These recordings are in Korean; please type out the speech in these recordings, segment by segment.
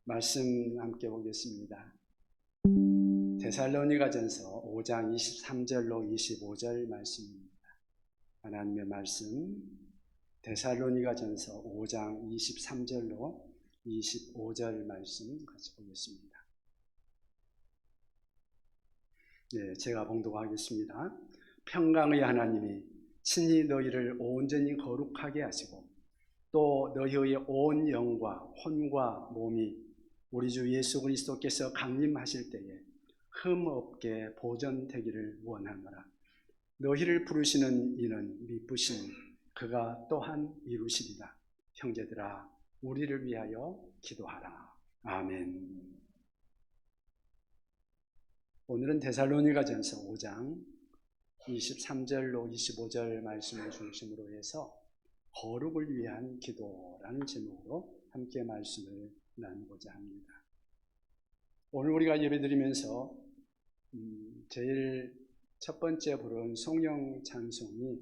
말씀 함께 보겠습니다. 데살로니가전서 5장 23절로 25절 말씀입니다. 하나님의 말씀 데살로니가전서 5장 23절로 25절 말씀 같이 보겠습니다. 네, 제가 봉독하겠습니다. 평강의 하나님이 친히 너희를 온전히 거룩하게 하시고 또 너희의 온 영과 혼과 몸이 우리 주 예수 그리스도께서 강림하실 때에 흠없게 보존되기를 원하노라. 너희를 부르시는 이는 미쁘신 그가 또한 이루시리라. 형제들아, 우리를 위하여 기도하라. 아멘. 오늘은 데살로니가전서 5장 23절로 25절 말씀을 중심으로 해서 거룩을 위한 기도라는 제목으로 함께 말씀을 나누고자 합니다. 오늘 우리가 예배드리면서 제일 첫 번째 부른 성령 찬송이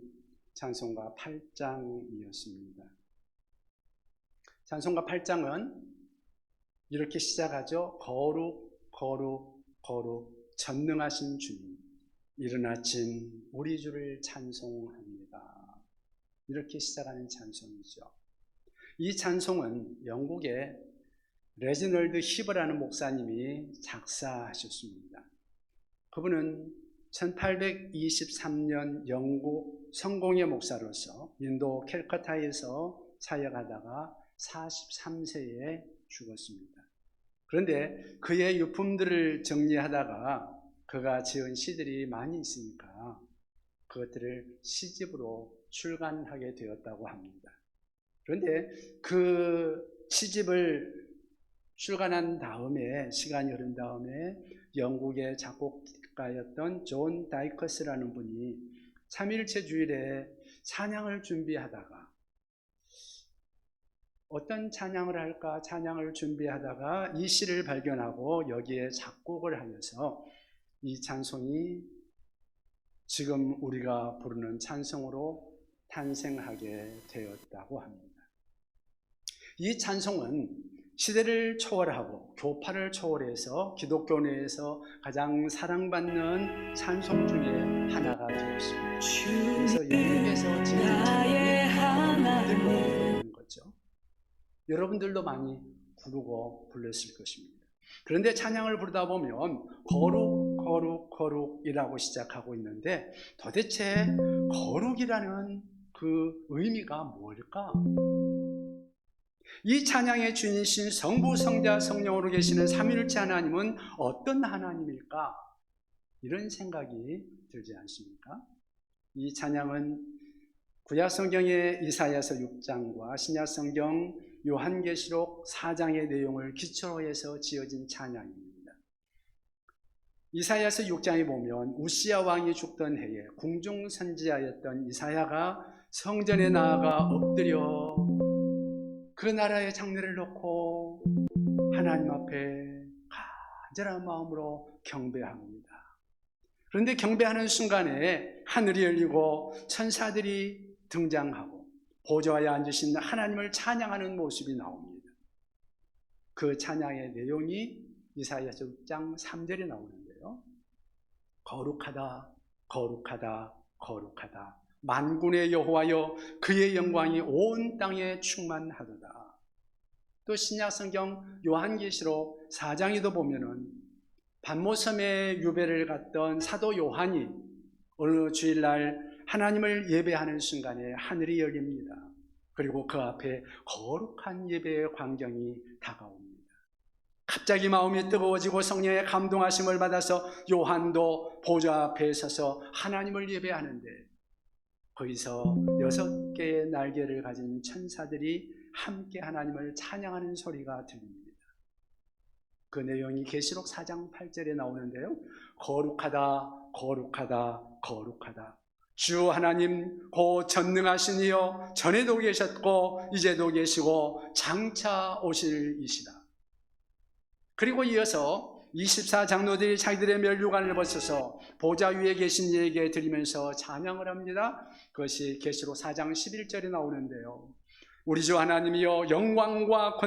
찬송가 8장이었습니다. 찬송가 8장은 이렇게 시작하죠. 거룩 거룩 거룩 전능하신 주님, 이른 아침 우리 주를 찬송합니다. 이렇게 시작하는 찬송이죠. 이 찬송은 영국의 레지널드 히버라는 목사님이 작사하셨습니다. 그분은 1823년 영국 성공의 목사로서 인도 캘커타에서 사역하다가 43세에 죽었습니다. 그런데 그의 유품들을 정리하다가 그가 지은 시들이 많이 있으니까 그것들을 시집으로 출간하게 되었다고 합니다. 그런데 그 시집을 출간한 다음에, 시간이 흐른 다음에 영국의 작곡가였던 존 다이커스라는 분이 3일째 주일에 찬양을 준비하다가 어떤 찬양을 할까 찬양을 준비하다가 이 시를 발견하고 여기에 작곡을 하여서 이 찬송이 지금 우리가 부르는 찬송으로 탄생하게 되었다고 합니다. 이 찬송은 시대를 초월하고 교파를 초월해서 기독교 내에서 가장 사랑받는 찬송 중에 하나가 되었습니다. 그래서 영국에서 지은 찬송이 거죠. 여러분들도 많이 부르고 불렀을 것입니다. 그런데 찬양을 부르다 보면 거룩 거룩 거룩이라고 시작하고 있는데 도대체 거룩이라는 그 의미가 뭘까? 이 찬양의 주인이신 성부, 성자, 성령으로 계시는 삼위일체 하나님은 어떤 하나님일까? 이런 생각이 들지 않습니까? 이 찬양은 구약성경의 이사야서 6장과 신약성경 요한계시록 4장의 내용을 기초로 해서 지어진 찬양입니다. 이사야서 6장에 보면 우시야 왕이 죽던 해에 궁중선지자였던 이사야가 성전에 나아가 엎드려 그 나라의 장래를 놓고 하나님 앞에 간절한 마음으로 경배합니다. 그런데 경배하는 순간에 하늘이 열리고 천사들이 등장하고 보좌에 앉으신 하나님을 찬양하는 모습이 나옵니다. 그 찬양의 내용이 이사야서 6장 3절에 나오는데요. 거룩하다 거룩하다 거룩하다 만군의 여호와여 그의 영광이 온 땅에 충만하도다. 또 신약성경 요한계시록 4장에도 보면은 반모섬에 유배를 갔던 사도 요한이 어느 주일날 하나님을 예배하는 순간에 하늘이 열립니다. 그리고 그 앞에 거룩한 예배의 광경이 다가옵니다. 갑자기 마음이 뜨거워지고 성령의 감동하심을 받아서 요한도 보좌 앞에 서서 하나님을 예배하는데 거기서 6개의 날개를 가진 천사들이 함께 하나님을 찬양하는 소리가 들립니다. 그 내용이 계시록 4장 8절에 나오는데요. 거룩하다 거룩하다 거룩하다 주 하나님 곧 전능하신 이여 전에도 계셨고 이제도 계시고 장차 오실 이시다. 그리고 이어서 24장로들이 자기들의 면류관을 벗어서 보좌 위에 계신 이에게 드리면서 찬양을 합니다. 그것이 계시록 4장 11절에 나오는데요. 우리 주 하나님이여 영광과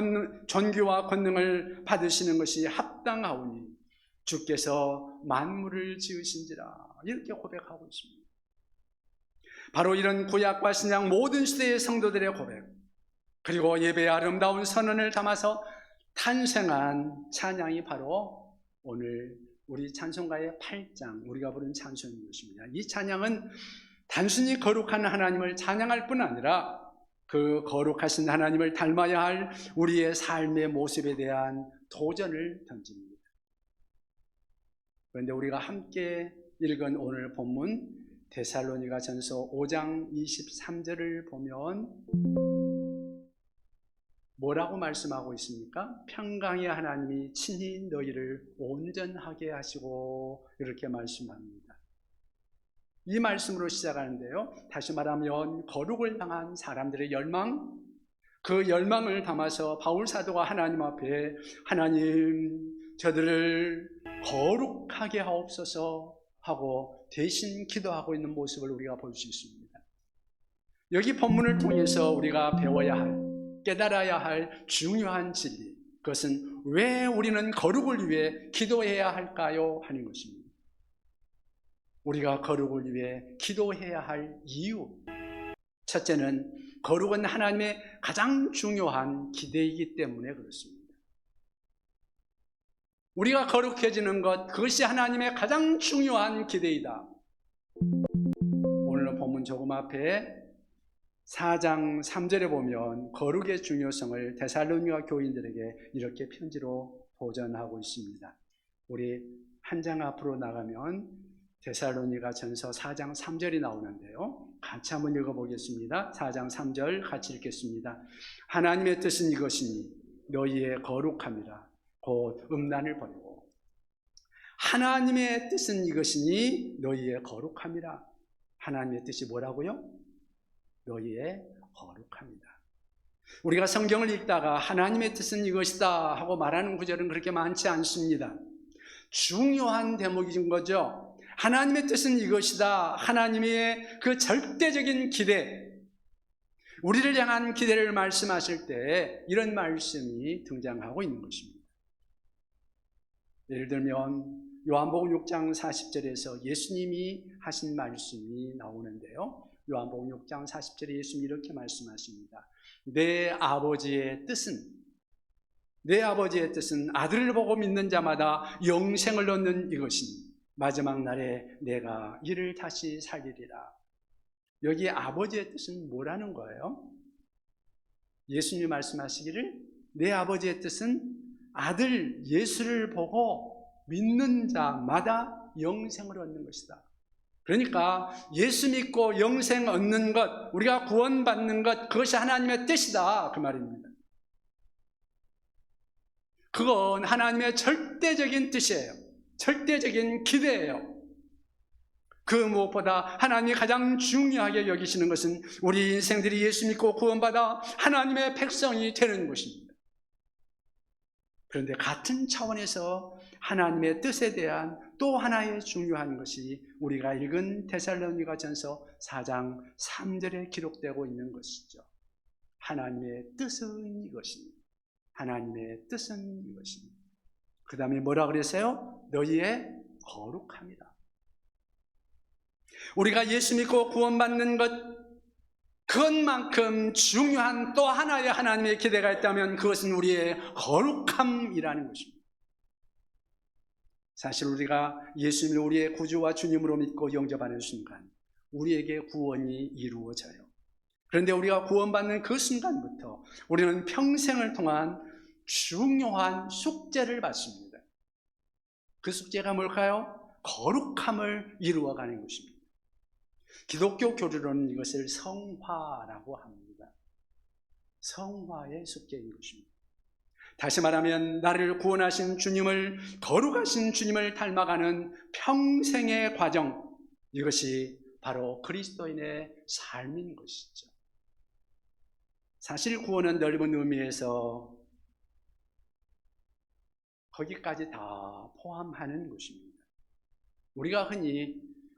존귀와 권능을 받으시는 것이 합당하오니 주께서 만물을 지으신지라 이렇게 고백하고 있습니다. 바로 이런 구약과 신약 모든 시대의 성도들의 고백, 그리고 예배의 아름다운 선언을 담아서 탄생한 찬양이 바로 오늘 우리 찬송가의 8장 우리가 부른 찬송인 것입니다. 이 찬양은 단순히 거룩한 하나님을 찬양할 뿐 아니라 그 거룩하신 하나님을 닮아야 할 우리의 삶의 모습에 대한 도전을 던집니다. 그런데 우리가 함께 읽은 오늘 본문 데살로니가전서 5장 23절을 보면 뭐라고 말씀하고 있습니까? 평강의 하나님이 친히 너희를 온전하게 하시고 이렇게 말씀합니다. 이 말씀으로 시작하는데요, 다시 말하면 거룩을 향한 사람들의 열망, 그 열망을 담아서 바울 사도가 하나님 앞에 하나님 저들을 거룩하게 하옵소서 하고 대신 기도하고 있는 모습을 우리가 볼 수 있습니다. 여기 본문을 통해서 우리가 배워야 할, 깨달아야 할 중요한 진리, 그것은 왜 우리는 거룩을 위해 기도해야 할까요? 하는 것입니다. 우리가 거룩을 위해 기도해야 할 이유, 첫째는 거룩은 하나님의 가장 중요한 기대이기 때문에 그렇습니다. 우리가 거룩해지는 것, 그것이 하나님의 가장 중요한 기대이다. 오늘 본문 조금 앞에 4장 3절에 보면 거룩의 중요성을 데살로니가 교인들에게 이렇게 편지로 보전하고 있습니다. 우리 한 장 앞으로 나가면 데살로니가전서 4장 3절이 나오는데요, 같이 한번 읽어보겠습니다. 4장 3절 같이 읽겠습니다. 하나님의 뜻은 이것이니 너희의 거룩함이라 곧 음란을 버리고. 하나님의 뜻은 이것이니 너희의 거룩함이라. 하나님의 뜻이 뭐라고요? 너희의 거룩합니다. 우리가 성경을 읽다가 하나님의 뜻은 이것이다 하고 말하는 구절은 그렇게 많지 않습니다. 중요한 대목인 거죠. 하나님의 뜻은 이것이다. 하나님의 그 절대적인 기대, 우리를 향한 기대를 말씀하실 때 이런 말씀이 등장하고 있는 것입니다. 예를 들면 요한복음 6장 40절에서 예수님이 하신 말씀이 나오는데요, 요한복음 6장 40절에 예수님이 이렇게 말씀하십니다. 내 아버지의 뜻은 아들을 보고 믿는 자마다 영생을 얻는 이것이니 마지막 날에 내가 이를 다시 살리리라. 여기 아버지의 뜻은 뭐라는 거예요? 예수님이 말씀하시기를 내 아버지의 뜻은 아들 예수를 보고 믿는 자마다 영생을 얻는 것이다. 그러니까 예수 믿고 영생 얻는 것, 우리가 구원받는 것, 그것이 하나님의 뜻이다, 그 말입니다. 그건 하나님의 절대적인 뜻이에요. 절대적인 기대예요. 그 무엇보다 하나님이 가장 중요하게 여기시는 것은 우리 인생들이 예수 믿고 구원받아 하나님의 백성이 되는 것입니다. 그런데 같은 차원에서 하나님의 뜻에 대한 또 하나의 중요한 것이 우리가 읽은 데살로니가전서 4장 3절에 기록되고 있는 것이죠. 하나님의 뜻은 이것입니다. 하나님의 뜻은 이것입니다. 그 다음에 뭐라 그랬어요? 너희의 거룩함이다. 우리가 예수 믿고 구원받는 것, 그것만큼 중요한 또 하나의 하나님의 기대가 있다면 그것은 우리의 거룩함이라는 것입니다. 사실 우리가 예수님을 우리의 구주와 주님으로 믿고 영접하는 순간 우리에게 구원이 이루어져요. 그런데 우리가 구원받는 그 순간부터 우리는 평생을 통한 중요한 숙제를 받습니다. 그 숙제가 뭘까요? 거룩함을 이루어가는 것입니다. 기독교 교리로는 이것을 성화라고 합니다. 성화의 숙제인 것입니다. 다시 말하면 나를 구원하신 주님을, 거룩하신 주님을 닮아가는 평생의 과정, 이것이 바로 그리스도인의 삶인 것이죠. 사실 구원은 넓은 의미에서 거기까지 다 포함하는 것입니다. 우리가 흔히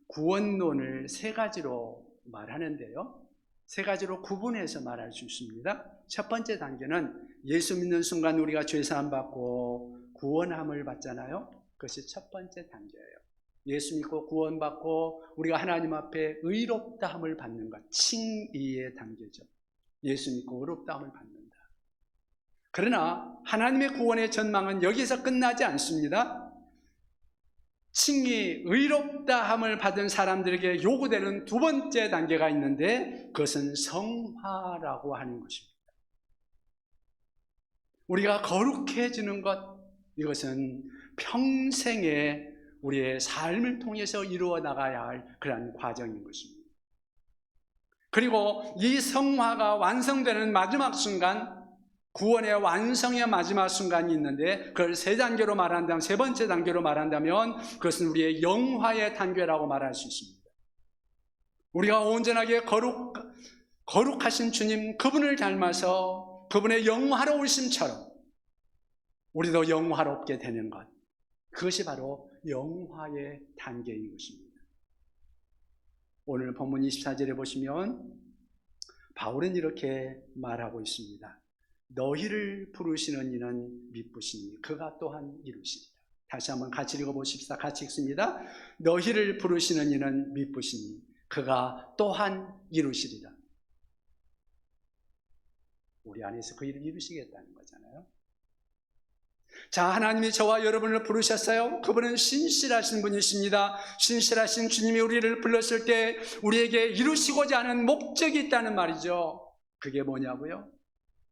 구원론을 세 가지로 말하는데요, 세 가지로 구분해서 말할 수 있습니다. 첫 번째 단계는 예수 믿는 순간 우리가 죄사함 받고 구원함을 받잖아요. 그것이 첫 번째 단계예요. 예수 믿고 구원받고 우리가 하나님 앞에 의롭다함을 받는 것, 칭의의 단계죠. 예수 믿고 의롭다함을 받는다. 그러나 하나님의 구원의 전망은 여기서 끝나지 않습니다. 칭의, 의롭다함을 받은 사람들에게 요구되는 두 번째 단계가 있는데 그것은 성화라고 하는 것입니다. 우리가 거룩해지는 것, 이것은 평생에 우리의 삶을 통해서 이루어 나가야 할 그러한 과정인 것입니다. 그리고 이 성화가 완성되는 마지막 순간, 구원의 완성의 마지막 순간이 있는데 그걸 세 단계로 말한다면, 세 번째 단계로 말한다면 그것은 우리의 영화의 단계라고 말할 수 있습니다. 우리가 온전하게 거룩하신 주님, 그분을 닮아서 그분의 영화로우심처럼 우리도 영화롭게 되는 것, 그것이 바로 영화의 단계인 것입니다. 오늘 본문 24절에 보시면 바울은 이렇게 말하고 있습니다. 너희를 부르시는 이는 미쁘시니 그가 또한 이루시리라. 다시 한번 같이 읽어보십시다. 같이 읽습니다. 너희를 부르시는 이는 미쁘시니 그가 또한 이루시리라. 우리 안에서 그 일을 이루시겠다는 거잖아요. 자, 하나님이 저와 여러분을 부르셨어요. 그분은 신실하신 분이십니다. 신실하신 주님이 우리를 불렀을 때 우리에게 이루시고자 하는 목적이 있다는 말이죠. 그게 뭐냐고요?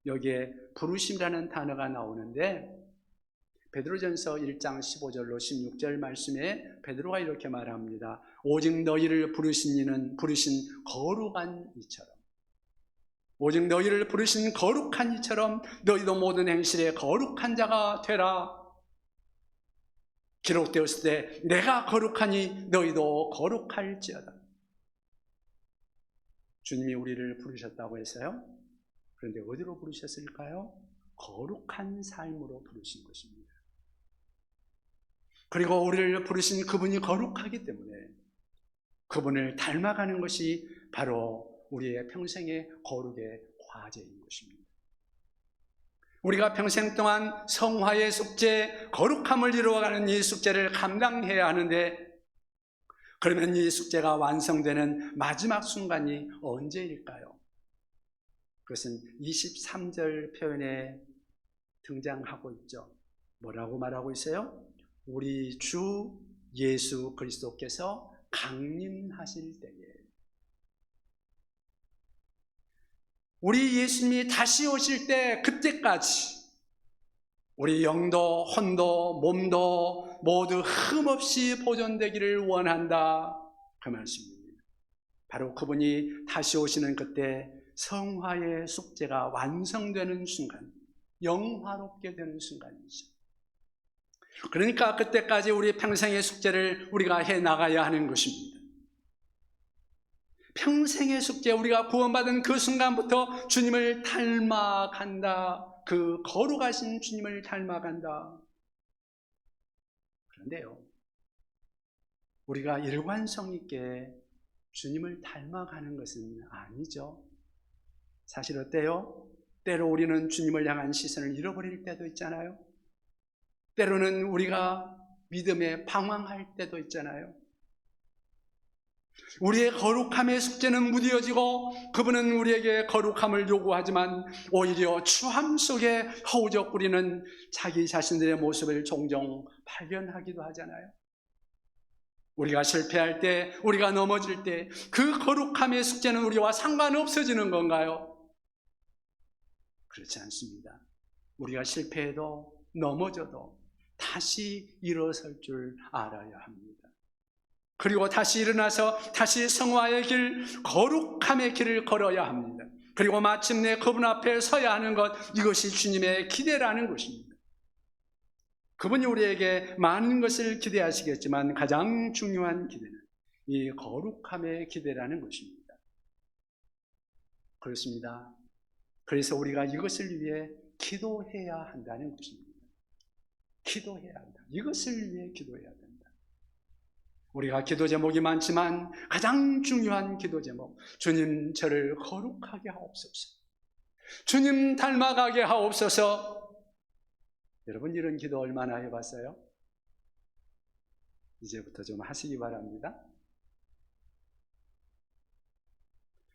여기에 부르심이라는 단어가 나오는데 베드로전서 1장 15절로 16절 말씀에 베드로가 이렇게 말합니다. 오직 너희를 부르신 이는 부르신 거룩한 이처럼, 오직 너희를 부르신 거룩한 이처럼 너희도 모든 행실에 거룩한 자가 되라. 기록되었을 때 내가 거룩하니 너희도 거룩할지어다. 주님이 우리를 부르셨다고 했어요. 그런데 어디로 부르셨을까요? 거룩한 삶으로 부르신 것입니다. 그리고 우리를 부르신 그분이 거룩하기 때문에 그분을 닮아가는 것이 바로 우리의 평생의 거룩의 과제인 것입니다. 우리가 평생 동안 성화의 숙제, 거룩함을 이루어가는 이 숙제를 감당해야 하는데 그러면 이 숙제가 완성되는 마지막 순간이 언제일까요? 그것은 23절 표현에 등장하고 있죠. 뭐라고 말하고 있어요? 우리 주 예수 그리스도께서 강림하실 때에, 우리 예수님이 다시 오실 때, 그때까지 우리 영도 혼도 몸도 모두 흠없이 보존되기를 원한다, 그 말씀입니다. 바로 그분이 다시 오시는 그때 성화의 숙제가 완성되는 순간, 영화롭게 되는 순간이죠. 그러니까 그때까지 우리 평생의 숙제를 우리가 해나가야 하는 것입니다. 평생의 숙제, 우리가 구원받은 그 순간부터 주님을 닮아간다. 그 거룩하신 주님을 닮아간다. 그런데요, 우리가 일관성 있게 주님을 닮아가는 것은 아니죠. 사실 어때요? 때로 우리는 주님을 향한 시선을 잃어버릴 때도 있잖아요. 때로는 우리가 믿음에 방황할 때도 있잖아요. 우리의 거룩함의 숙제는 무뎌지고 그분은 우리에게 거룩함을 요구하지만 오히려 추함 속에 허우적거리는 자기 자신들의 모습을 종종 발견하기도 하잖아요. 우리가 실패할 때, 우리가 넘어질 때 그 거룩함의 숙제는 우리와 상관없어지는 건가요? 그렇지 않습니다. 우리가 실패해도 넘어져도 다시 일어설 줄 알아야 합니다. 그리고 다시 일어나서 다시 성화의 길, 거룩함의 길을 걸어야 합니다. 그리고 마침내 그분 앞에 서야 하는 것, 이것이 주님의 기대라는 것입니다. 그분이 우리에게 많은 것을 기대하시겠지만 가장 중요한 기대는 이 거룩함의 기대라는 것입니다. 그렇습니다. 그래서 우리가 이것을 위해 기도해야 한다는 것입니다. 기도해야 한다. 이것을 위해 기도해야 된다. 우리가 기도 제목이 많지만 가장 중요한 기도 제목, 주님 저를 거룩하게 하옵소서, 주님 닮아가게 하옵소서. 여러분 이런 기도 얼마나 해봤어요? 이제부터 좀 하시기 바랍니다.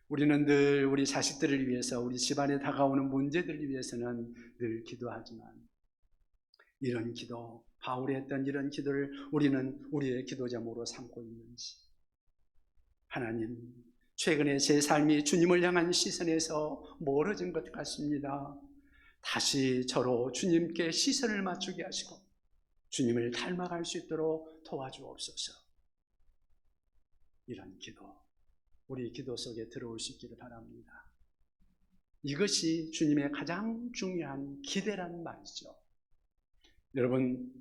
우리는 늘 우리 자식들을 위해서, 우리 집안에 다가오는 문제들을 위해서는 늘 기도하지만 이런 기도, 바울이 했던 이런 기도를 우리는 우리의 기도 제목으로 삼고 있는지. 하나님, 최근에 제 삶이 주님을 향한 시선에서 멀어진 것 같습니다. 다시 저로 주님께 시선을 맞추게 하시고 주님을 닮아갈 수 있도록 도와주옵소서. 이런 기도, 우리 기도 속에 들어올 수 있기를 바랍니다. 이것이 주님의 가장 중요한 기대란 말이죠. 여러분,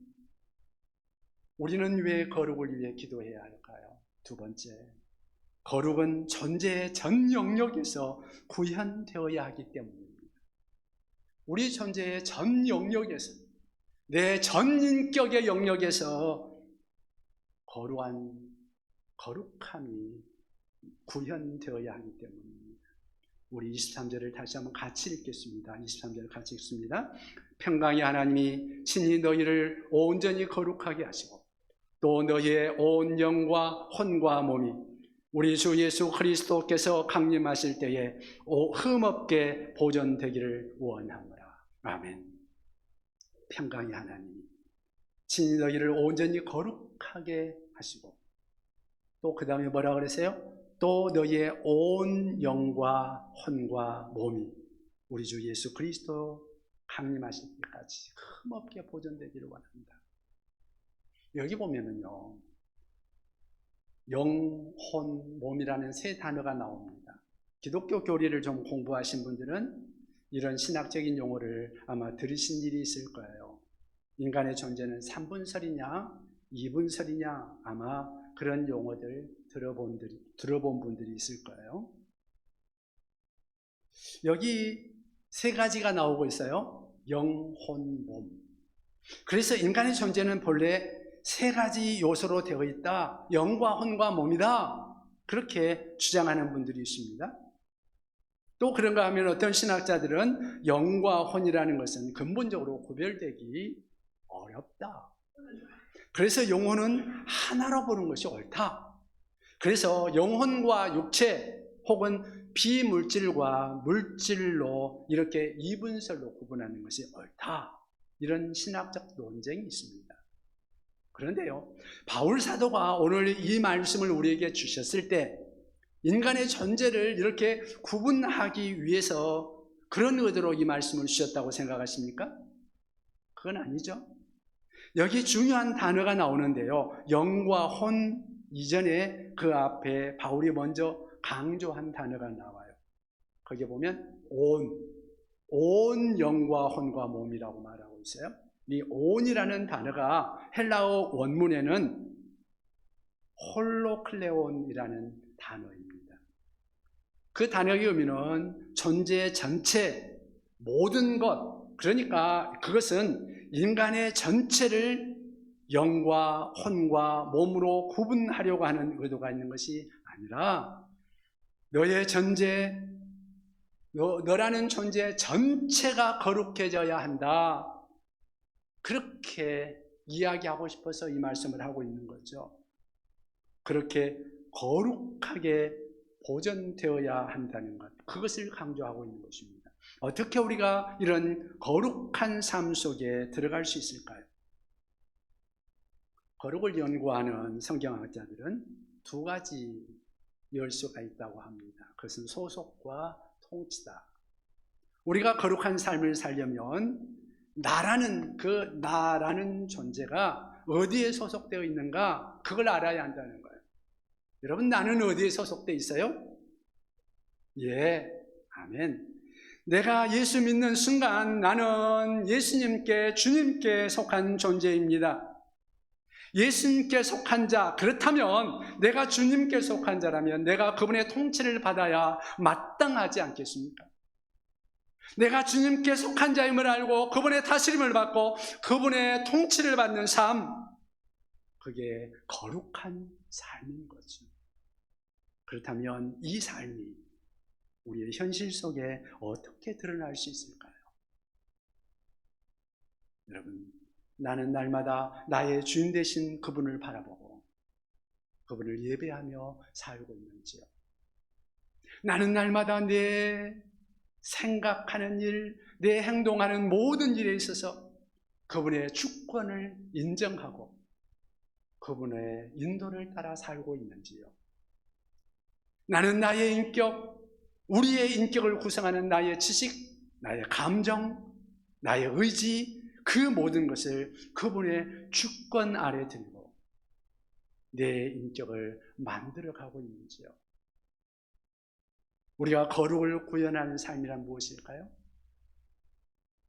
우리는 왜 거룩을 위해 기도해야 할까요? 두 번째, 거룩은 존재의 전 영역에서 구현되어야 하기 때문입니다. 우리 존재의 전 영역에서, 내 전 인격의 영역에서 거룩함이 구현되어야 하기 때문입니다. 우리 23절을 다시 한번 같이 읽겠습니다. 23절 같이 읽습니다. 평강의 하나님이 친히 너희를 온전히 거룩하게 하시고 또 너희의 온 영과 혼과 몸이 우리 주 예수 그리스도께서 강림하실 때에 흠없게 보존되기를 원하노라. 아멘. 평강의 하나님이 친히 너희를 온전히 거룩하게 하시고 또 그 다음에 뭐라 그랬어요? 또 너희의 온 영과 혼과 몸이 우리 주 예수 그리스도 강림하실 때까지 흠없게 보존되기를 원합니다. 여기 보면은요, 영, 혼, 몸이라는 세 단어가 나옵니다. 기독교 교리를 좀 공부하신 분들은 이런 신학적인 용어를 아마 들으신 일이 있을 거예요. 인간의 존재는 3분설이냐 2분설이냐 아마 그런 용어들 들어본 분들이 있을 거예요. 여기 세 가지가 나오고 있어요. 영, 혼, 몸. 그래서 인간의 존재는 본래 세 가지 요소로 되어 있다. 영과 혼과 몸이다. 그렇게 주장하는 분들이 있습니다. 또 그런가 하면 어떤 신학자들은 영과 혼이라는 것은 근본적으로 구별되기 어렵다. 그래서 영혼은 하나로 보는 것이 옳다. 그래서 영혼과 육체 혹은 비물질과 물질로 이렇게 이분설로 구분하는 것이 옳다. 이런 신학적 논쟁이 있습니다. 그런데요, 바울 사도가 오늘 이 말씀을 우리에게 주셨을 때 인간의 존재를 이렇게 구분하기 위해서 그런 의도로 이 말씀을 주셨다고 생각하십니까? 그건 아니죠. 여기 중요한 단어가 나오는데요, 영과 혼 이전에 그 앞에 바울이 먼저 강조한 단어가 나와요. 거기에 보면 온 영과 혼과 몸이라고 말하고 있어요. 이 온이라는 단어가 헬라어 원문에는 홀로클레온이라는 단어입니다. 그 단어의 의미는 존재 전체, 모든 것, 그러니까 그것은 인간의 전체를 영과 혼과 몸으로 구분하려고 하는 의도가 있는 것이 아니라 너의 존재, 너라는 존재 전체가 거룩해져야 한다. 그렇게 이야기하고 싶어서 이 말씀을 하고 있는 거죠. 그렇게 거룩하게 보존되어야 한다는 것, 그것을 강조하고 있는 것입니다. 어떻게 우리가 이런 거룩한 삶 속에 들어갈 수 있을까요? 거룩을 연구하는 성경학자들은 두 가지 열쇠가 있다고 합니다. 그것은 소속과 통치다. 우리가 거룩한 삶을 살려면 나라는 존재가 어디에 소속되어 있는가, 그걸 알아야 한다는 거예요. 여러분, 나는 어디에 소속되어 있어요? 예, 아멘. 내가 예수 믿는 순간 나는 예수님께, 주님께 속한 존재입니다. 예수님께 속한 자, 그렇다면 내가 주님께 속한 자라면 내가 그분의 통치를 받아야 마땅하지 않겠습니까? 내가 주님께 속한 자임을 알고 그분의 다스림을 받고 그분의 통치를 받는 삶, 그게 거룩한 삶인 거죠. 그렇다면 이 삶이 우리의 현실 속에 어떻게 드러날 수 있을까요? 여러분, 나는 날마다 나의 주인 되신 그분을 바라보고 그분을 예배하며 살고 있는지요? 나는 날마다 내 생각하는 일, 내 행동하는 모든 일에 있어서 그분의 주권을 인정하고 그분의 인도를 따라 살고 있는지요? 나는 나의 인격, 우리의 인격을 구성하는 나의 지식, 나의 감정, 나의 의지, 그 모든 것을 그분의 주권 아래 들고 내 인격을 만들어가고 있는지요? 우리가 거룩을 구현하는 삶이란 무엇일까요?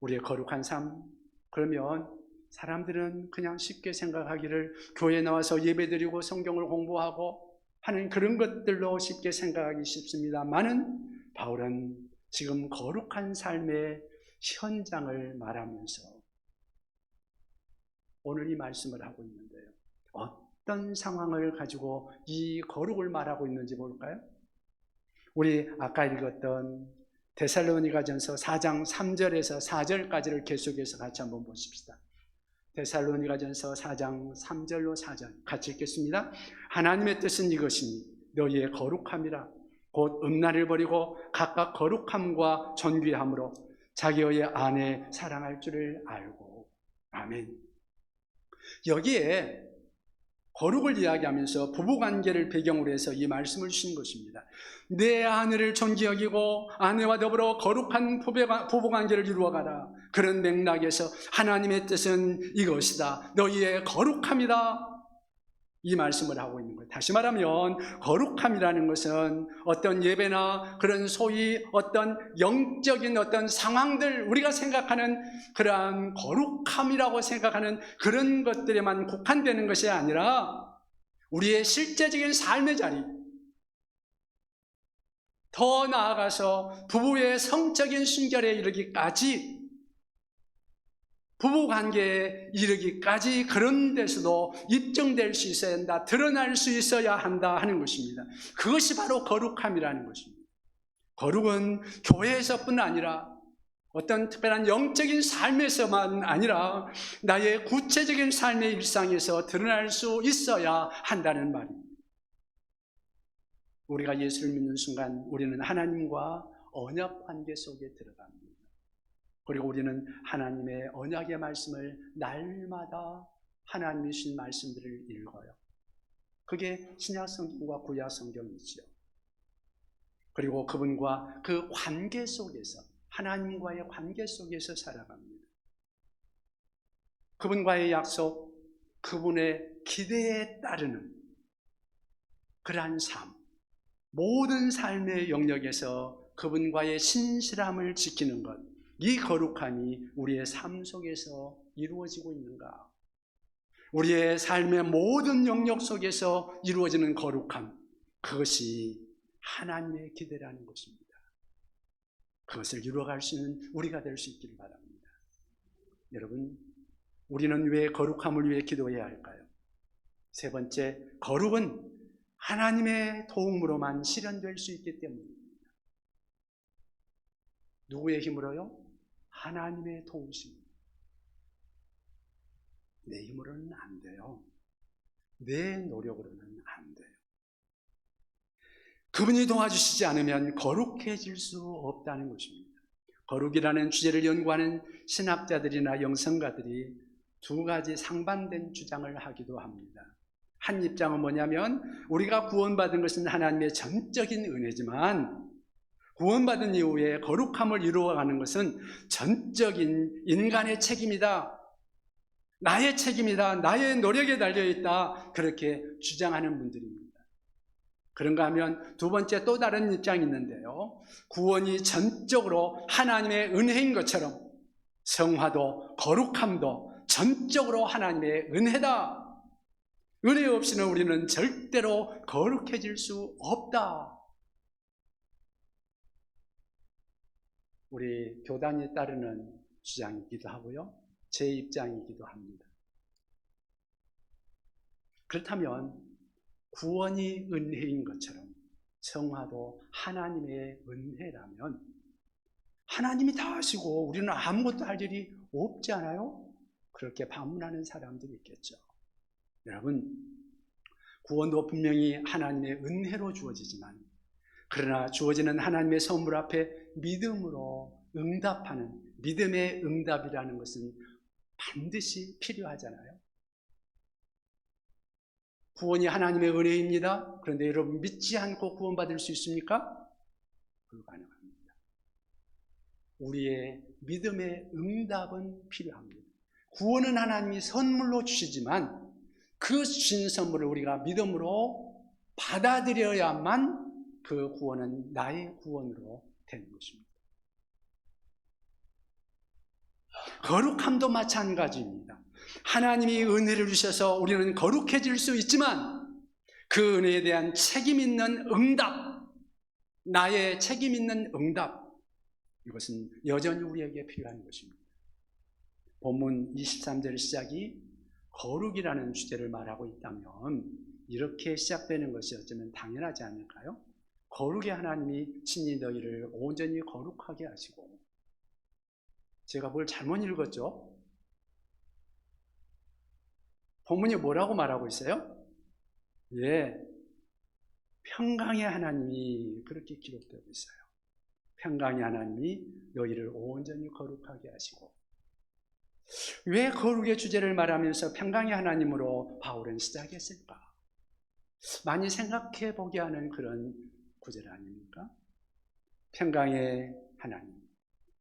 우리의 거룩한 삶, 그러면 사람들은 그냥 쉽게 생각하기를 교회에 나와서 예배드리고 성경을 공부하고 하는 그런 것들로 쉽게 생각하기 쉽습니다만은 바울은 지금 거룩한 삶의 현장을 말하면서 오늘 이 말씀을 하고 있는데요. 어떤 상황을 가지고 이 거룩을 말하고 있는지 볼까요? 우리 아까 읽었던 데살로니가전서 4장 3절에서 4절까지를 계속해서 같이 한번 보십시다. 데살로니가전서 4장 3절로 4절 같이 읽겠습니다. 하나님의 뜻은 이것이니 너희의 거룩함이라 곧 음란을 버리고 각각 거룩함과 존귀함으로 자기의 아내 사랑할 줄을 알고. 아멘. 여기에 거룩을 이야기하면서 부부관계를 배경으로 해서 이 말씀을 주신 것입니다. 내 아내를 존귀 여기고 아내와 더불어 거룩한 부부관계를 이루어가라. 그런 맥락에서 하나님의 뜻은 이것이다. 너희의 거룩함이다. 이 말씀을 하고 있는 거예요. 다시 말하면 거룩함이라는 것은 어떤 예배나 그런 소위 어떤 영적인 어떤 상황들, 우리가 생각하는 그러한 거룩함이라고 생각하는 그런 것들에만 국한되는 것이 아니라 우리의 실제적인 삶의 자리, 더 나아가서 부부의 성적인 순결에 이르기까지, 부부관계에 이르기까지 그런 데서도 입증될 수 있어야 한다, 드러날 수 있어야 한다 하는 것입니다. 그것이 바로 거룩함이라는 것입니다. 거룩은 교회에서뿐 아니라 어떤 특별한 영적인 삶에서만 아니라 나의 구체적인 삶의 일상에서 드러날 수 있어야 한다는 말입니다. 우리가 예수를 믿는 순간 우리는 하나님과 언약 관계 속에 들어갑니다. 그리고 우리는 하나님의 언약의 말씀을 날마다 하나님이 주신 말씀들을 읽어요. 그게 신약 성경과 구약 성경이지요. 그리고 그분과 그 관계 속에서, 하나님과의 관계 속에서 살아갑니다. 그분과의 약속, 그분의 기대에 따르는 그러한 삶, 모든 삶의 영역에서 그분과의 신실함을 지키는 것, 이 거룩함이 우리의 삶 속에서 이루어지고 있는가? 우리의 삶의 모든 영역 속에서 이루어지는 거룩함, 그것이 하나님의 기대라는 것입니다. 그것을 이루어갈 수 있는 우리가 될 수 있기를 바랍니다. 여러분, 우리는 왜 거룩함을 위해 기도해야 할까요? 세 번째, 거룩은 하나님의 도움으로만 실현될 수 있기 때문입니다. 누구의 힘으로요? 하나님의 도우심입니다. 내 힘으로는 안 돼요. 내 노력으로는 안 돼요. 그분이 도와주시지 않으면 거룩해질 수 없다는 것입니다. 거룩이라는 주제를 연구하는 신학자들이나 영성가들이 두 가지 상반된 주장을 하기도 합니다. 한 입장은 뭐냐면 우리가 구원받은 것은 하나님의 전적인 은혜지만 구원받은 이후에 거룩함을 이루어가는 것은 전적인 인간의 책임이다, 나의 책임이다, 나의 노력에 달려있다, 그렇게 주장하는 분들입니다. 그런가 하면 두 번째 또 다른 입장이 있는데요, 구원이 전적으로 하나님의 은혜인 것처럼 성화도 거룩함도 전적으로 하나님의 은혜다, 은혜 없이는 우리는 절대로 거룩해질 수 없다. 우리 교단에 따르는 주장이기도 하고요, 제 입장이기도 합니다. 그렇다면 구원이 은혜인 것처럼 성화도 하나님의 은혜라면 하나님이 다 하시고 우리는 아무것도 할 일이 없지 않아요? 그렇게 반문하는 사람들이 있겠죠. 여러분, 구원도 분명히 하나님의 은혜로 주어지지만 그러나 주어지는 하나님의 선물 앞에 믿음으로 응답하는 믿음의 응답이라는 것은 반드시 필요하잖아요. 구원이 하나님의 은혜입니다. 그런데 여러분 믿지 않고 구원받을 수 있습니까? 불가능합니다. 우리의 믿음의 응답은 필요합니다. 구원은 하나님이 선물로 주시지만 그 주신 선물을 우리가 믿음으로 받아들여야만 그 구원은 나의 구원으로 되는 것입니다. 거룩함도 마찬가지입니다. 하나님이 은혜를 주셔서 우리는 거룩해질 수 있지만 그 은혜에 대한 책임 있는 응답, 나의 책임 있는 응답, 이것은 여전히 우리에게 필요한 것입니다. 본문 23절 시작이 거룩이라는 주제를 말하고 있다면 이렇게 시작되는 것이 어쩌면 당연하지 않을까요? 거룩의 하나님이 친히 너희를 온전히 거룩하게 하시고, 제가 뭘 잘못 읽었죠? 본문이 뭐라고 말하고 있어요? 예, 평강의 하나님이 그렇게 기록되고 있어요. 평강의 하나님이 너희를 온전히 거룩하게 하시고. 왜 거룩의 주제를 말하면서 평강의 하나님으로 바울은 시작했을까? 많이 생각해 보게 하는 그런 구절 아닙니까? 평강의 하나님,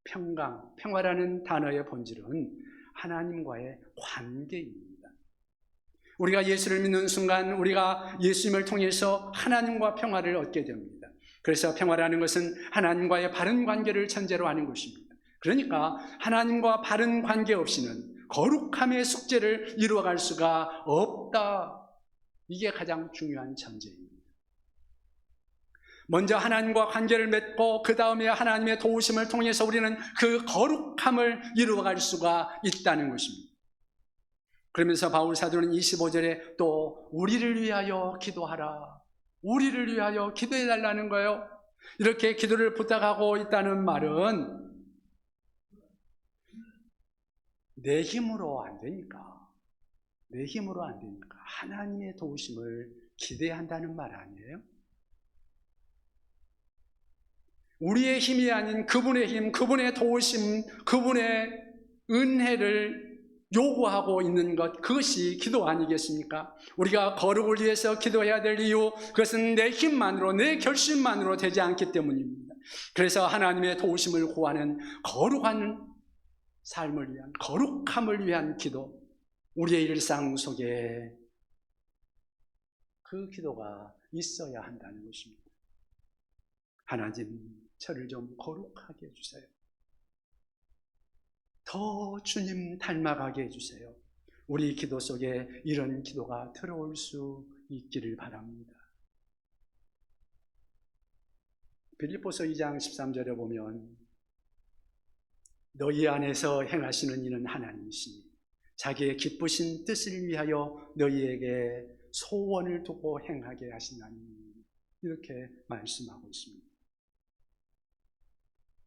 평강, 평화라는 단어의 본질은 하나님과의 관계입니다. 우리가 예수를 믿는 순간 우리가 예수님을 통해서 하나님과 평화를 얻게 됩니다. 그래서 평화라는 것은 하나님과의 바른 관계를 전제로 하는 것입니다. 그러니까 하나님과 바른 관계 없이는 거룩함의 숙제를 이루어갈 수가 없다. 이게 가장 중요한 전제입니다. 먼저 하나님과 관계를 맺고 그 다음에 하나님의 도우심을 통해서 우리는 그 거룩함을 이루어갈 수가 있다는 것입니다. 그러면서 바울 사도는 25절에 또 우리를 위하여 기도하라, 우리를 위하여 기도해 달라는 거예요. 이렇게 기도를 부탁하고 있다는 말은 내 힘으로 안 되니까, 내 힘으로 안 되니까 하나님의 도우심을 기대한다는 말 아니에요? 우리의 힘이 아닌 그분의 힘, 그분의 도우심, 그분의 은혜를 요구하고 있는 것, 그것이 기도 아니겠습니까? 우리가 거룩을 위해서 기도해야 될 이유, 그것은 내 힘만으로, 내 결심만으로 되지 않기 때문입니다. 그래서 하나님의 도우심을 구하는 거룩한 삶을 위한, 거룩함을 위한 기도, 우리의 일상 속에 그 기도가 있어야 한다는 것입니다. 하나님, 저를 좀 거룩하게 해주세요. 더 주님 닮아가게 해주세요. 우리 기도 속에 이런 기도가 들어올 수 있기를 바랍니다. 빌립보서 2장 13절에 보면 너희 안에서 행하시는 이는 하나님이시니 자기의 기쁘신 뜻을 위하여 너희에게 소원을 두고 행하게 하시나니, 이렇게 말씀하고 있습니다.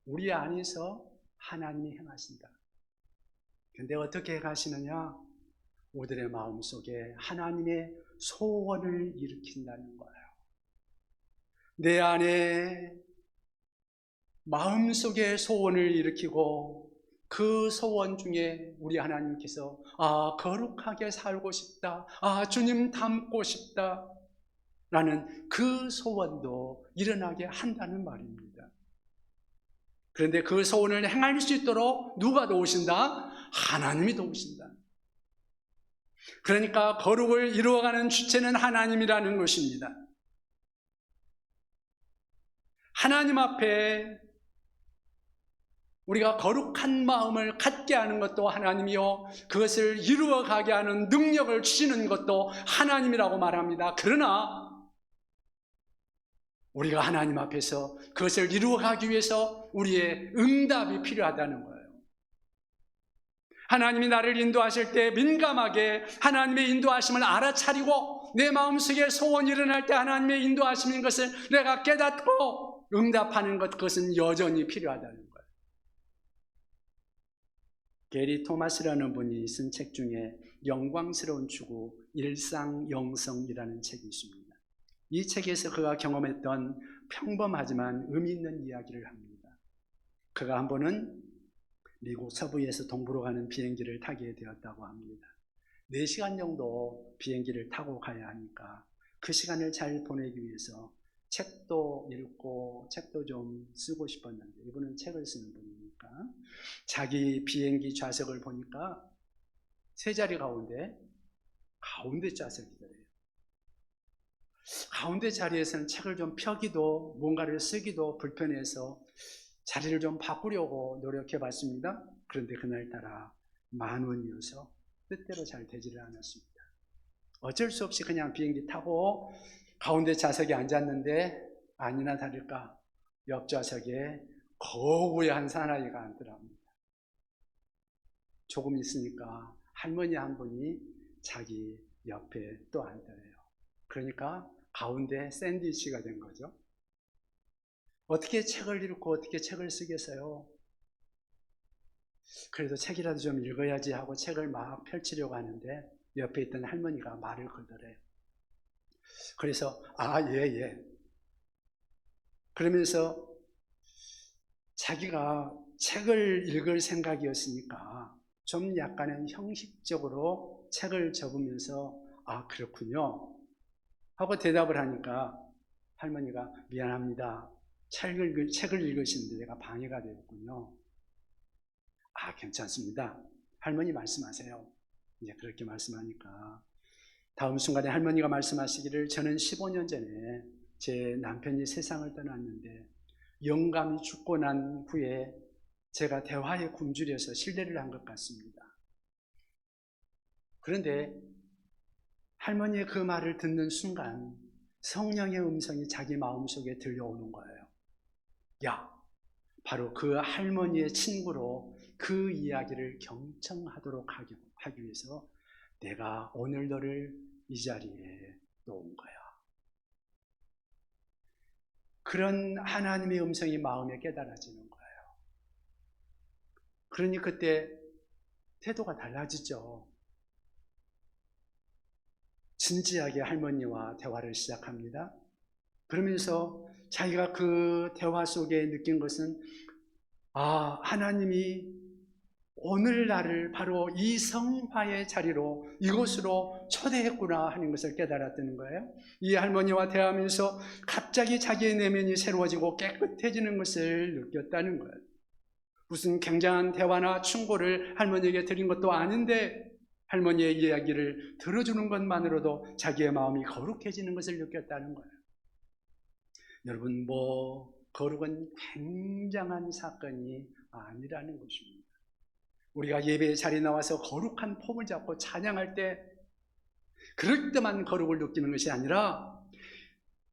우리 안에서 하나님이 행하신다. 근데 어떻게 행하시느냐? 우리들의 마음속에 하나님의 소원을 일으킨다는 거예요. 내 안에 마음속에 소원을 일으키고 그 소원 중에 우리 하나님께서 거룩하게 살고 싶다, 주님 닮고 싶다 라는 그 소원도 일어나게 한다는 말입니다. 그런데 그 소원을 행할 수 있도록 누가 도우신다? 하나님이 도우신다. 그러니까 거룩을 이루어가는 주체는 하나님이라는 것입니다. 하나님 앞에 우리가 거룩한 마음을 갖게 하는 것도 하나님이요, 그것을 이루어가게 하는 능력을 주시는 것도 하나님이라고 말합니다. 그러나 우리가 하나님 앞에서 그것을 이루어가기 위해서 우리의 응답이 필요하다는 거예요. 하나님이 나를 인도하실 때 민감하게 하나님의 인도하심을 알아차리고 내 마음속에 소원이 일어날 때 하나님의 인도하심인 것을 내가 깨닫고 응답하는 것, 그것은 여전히 필요하다는 거예요. 게리 토마스라는 분이 쓴 책 중에 영광스러운 추구, 일상영성이라는 책이 있습니다. 이 책에서 그가 경험했던 평범하지만 의미 있는 이야기를 합니다. 그가 한 번은 미국 서부에서 동부로 가는 비행기를 타게 되었다고 합니다. 4시간 정도 비행기를 타고 가야 하니까 그 시간을 잘 보내기 위해서 책도 읽고 책도 좀 쓰고 싶었는데, 이분은 책을 쓰는 분이니까 자기 비행기 좌석을 보니까 세 자리 가운데 좌석이더래요. 가운데 자리에서는 책을 좀 펴기도 뭔가를 쓰기도 불편해서 자리를 좀 바꾸려고 노력해 봤습니다. 그런데 그날따라 10,000원이어서 뜻대로 잘 되지를 않았습니다. 어쩔 수 없이 그냥 비행기 타고 가운데 좌석에 앉았는데 아니나 다를까 옆좌석에 거구의 한 사나이가 앉더랍니다. 조금 있으니까 할머니 한 분이 자기 옆에 또 앉더래요. 그러니까 가운데 샌드위치가 된 거죠. 어떻게 책을 읽고 어떻게 책을 쓰겠어요? 그래도 책이라도 좀 읽어야지 하고 책을 막 펼치려고 하는데 옆에 있던 할머니가 말을 걸더래요. 그래서 예. 그러면서 자기가 책을 읽을 생각이었으니까 좀 약간은 형식적으로 책을 접으면서 그렇군요 하고 대답을 하니까 할머니가 미안합니다. 책을 읽으시는데 내가 방해가 되었군요. 괜찮습니다. 할머니 말씀하세요. 이제 그렇게 말씀하니까 다음 순간에 할머니가 말씀하시기를, 저는 15년 전에 제 남편이 세상을 떠났는데 영감이 죽고 난 후에 제가 대화에 굶주려서 실례를 한 것 같습니다. 그런데 할머니의 그 말을 듣는 순간 성령의 음성이 자기 마음속에 들려오는 거예요. 바로 그 할머니의 친구로 그 이야기를 경청하도록 하기 위해서 내가 오늘 너를 이 자리에 놓은 거야. 그런 하나님의 음성이 마음에 깨달아지는 거예요. 그러니 그때 태도가 달라지죠. 진지하게 할머니와 대화를 시작합니다. 그러면서 자기가 그 대화 속에 느낀 것은 하나님이 오늘 나를 바로 이 성화의 자리로, 이곳으로 초대했구나 하는 것을 깨달았다는 거예요. 이 할머니와 대화하면서 갑자기 자기의 내면이 새로워지고 깨끗해지는 것을 느꼈다는 거예요. 무슨 굉장한 대화나 충고를 할머니에게 드린 것도 아닌데 할머니의 이야기를 들어주는 것만으로도 자기의 마음이 거룩해지는 것을 느꼈다는 거예요. 여러분, 거룩은 굉장한 사건이 아니라는 것입니다. 우리가 예배의 자리에 나와서 거룩한 폼을 잡고 찬양할 때 그럴 때만 거룩을 느끼는 것이 아니라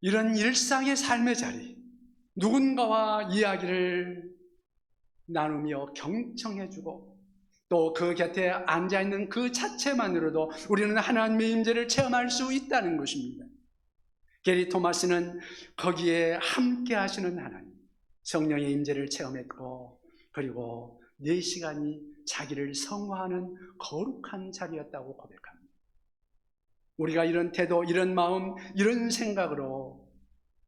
이런 일상의 삶의 자리, 누군가와 이야기를 나누며 경청해주고 또 그 곁에 앉아있는 그 자체만으로도 우리는 하나님의 임재를 체험할 수 있다는 것입니다. 게리 토마스는 거기에 함께 하시는 하나님, 성령의 임재를 체험했고, 그리고 4시간이 자기를 성화하는 거룩한 자리였다고 고백합니다. 우리가 이런 태도, 이런 마음, 이런 생각으로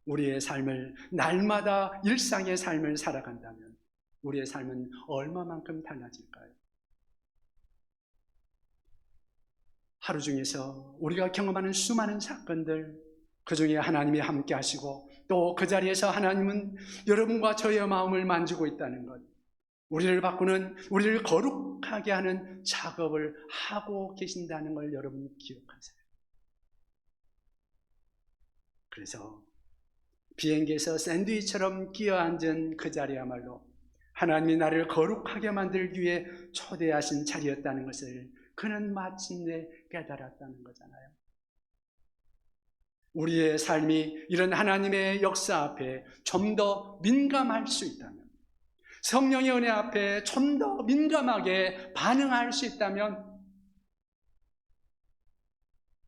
우리의 삶을, 날마다 일상의 삶을 살아간다면 우리의 삶은 얼마만큼 달라질까요? 하루 중에서 우리가 경험하는 수많은 사건들, 그 중에 하나님이 함께 하시고 또 그 자리에서 하나님은 여러분과 저의 마음을 만지고 있다는 것, 우리를 바꾸는, 우리를 거룩하게 하는 작업을 하고 계신다는 걸 여러분 기억하세요. 그래서 비행기에서 샌드위치처럼 끼어앉은 그 자리야말로 하나님이 나를 거룩하게 만들기 위해 초대하신 자리였다는 것을 그는 마침내 깨달았다는 거잖아요. 우리의 삶이 이런 하나님의 역사 앞에 좀 더 민감할 수 있다면, 성령의 은혜 앞에 좀 더 민감하게 반응할 수 있다면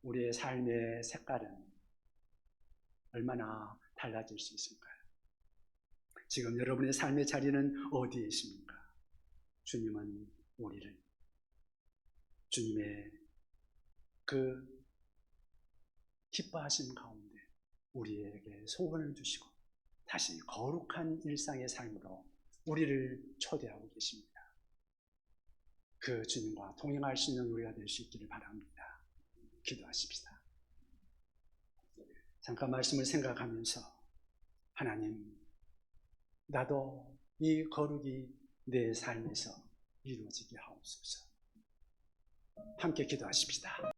우리의 삶의 색깔은 얼마나 달라질 수 있을까요? 지금 여러분의 삶의 자리는 어디에 있습니까? 주님은 우리를 주님의 그 기뻐하심 가운데 우리에게 소원을 주시고 다시 거룩한 일상의 삶으로 우리를 초대하고 계십니다. 그 주님과 동행할 수 있는 우리가 될 수 있기를 바랍니다. 기도하십시다. 잠깐 말씀을 생각하면서 하나님, 나도 이 거룩이 내 삶에서 이루어지게 하옵소서. 함께 기도하십시다.